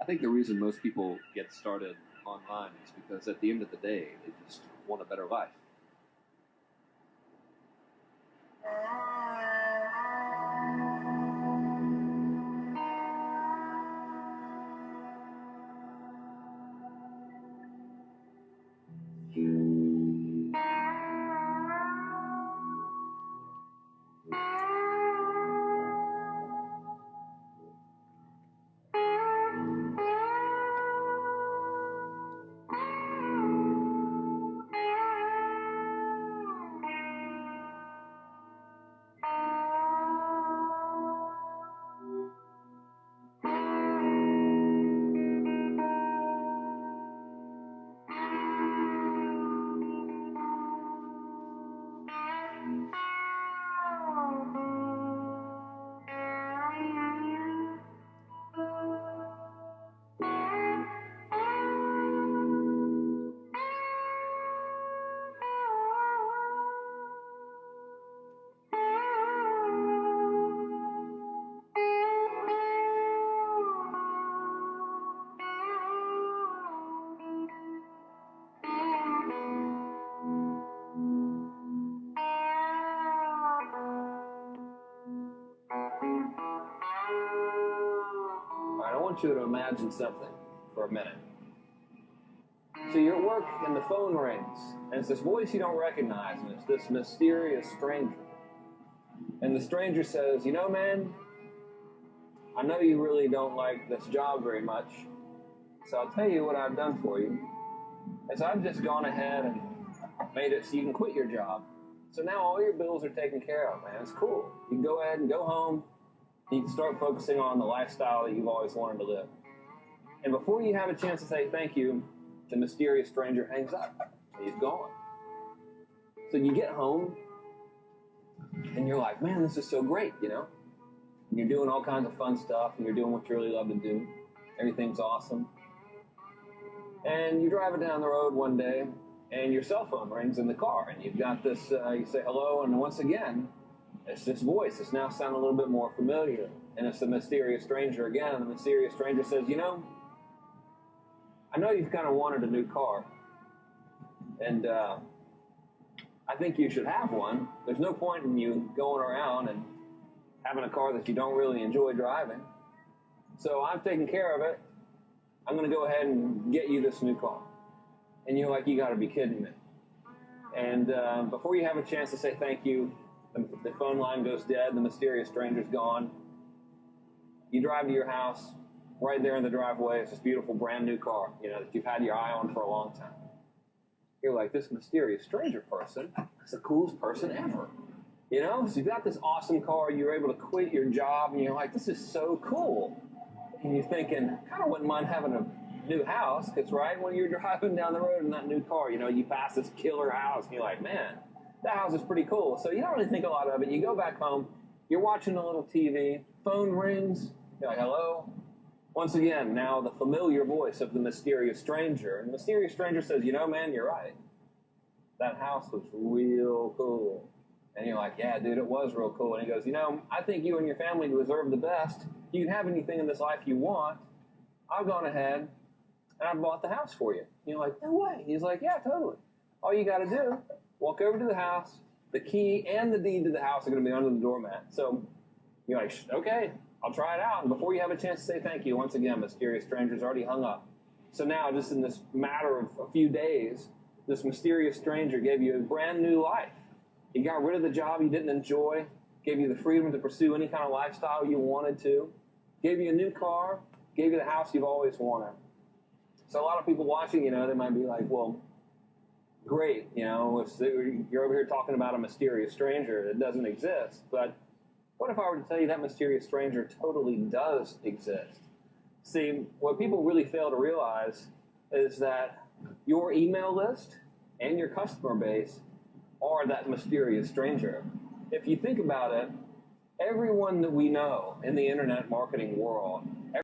think the reason most people get started online is because at the end of the day, they just want a better life. All right, I want you to imagine something for a minute. So you're at work and the phone rings, and it's this voice you don't recognize, and it's this mysterious stranger. And the stranger says, you know, man, I know you really don't like this job very much, so I'll tell you what I've done for you. Is I've just gone ahead and made it so you can quit your job. So now all your bills are taken care of, man. It's cool. You can go ahead and go home. You can start focusing on the lifestyle that you've always wanted to live. And before you have a chance to say thank you, the mysterious stranger hangs up. He's gone. So you get home, and you're like, man, this is so great, you know? And you're doing all kinds of fun stuff, and you're doing what you really love to do. Everything's awesome. And you're driving down the road one day, and your cell phone rings in the car, and you've got this, you say hello, and once again, it's this voice. It's now sounding a little bit more familiar, and it's the mysterious stranger again, and the mysterious stranger says, you know, I know you've kind of wanted a new car, and I think you should have one. There's no point in you going around and having a car that you don't really enjoy driving. So I've taken care of it. I'm going to go ahead and get you this new car. And you're like, you got to be kidding me. And before you have a chance to say thank you, the phone line goes dead. The mysterious stranger's gone. You drive to your house. Right there in the driveway is this beautiful brand new car, you know, that you've had your eye on for a long time. You're like, this mysterious stranger person is the coolest person ever. You know, so you've got this awesome car. You're able to quit your job, and you're like, this is so cool. And you're thinking, I kind of wouldn't mind having a new house, because right when you're driving down the road in that new car, you know, you pass this killer house, and you're like, man, that house is pretty cool. So you don't really think a lot of it. You go back home, you're watching a little TV, phone rings, you're like, hello? Once again, now the familiar voice of the mysterious stranger. And the mysterious stranger says, you know, man, you're right. That house was real cool. And you're like, yeah, dude, it was real cool. And he goes, you know, I think you and your family deserve the best. You can have anything in this life you want. I've gone ahead and I bought the house for you. And you're like, no way. He's like, yeah, totally. All you got to do, walk over to the house. The key and the deed to the house are going to be under the doormat. So you're like, okay, I'll try it out. And before you have a chance to say thank you, once again, mysterious stranger's already hung up. So now, just in this matter of a few days, this mysterious stranger gave you a brand new life. He got rid of the job you didn't enjoy, gave you the freedom to pursue any kind of lifestyle you wanted to, gave you a new car, gave you the house you've always wanted. So a lot of people watching, you know, they might be like, well, great, you know, you're over here talking about a mysterious stranger that doesn't exist, but what if I were to tell you that mysterious stranger totally does exist? See, what people really fail to realize is that your email list and your customer base are that mysterious stranger. If you think about it, everyone that we know in the internet marketing world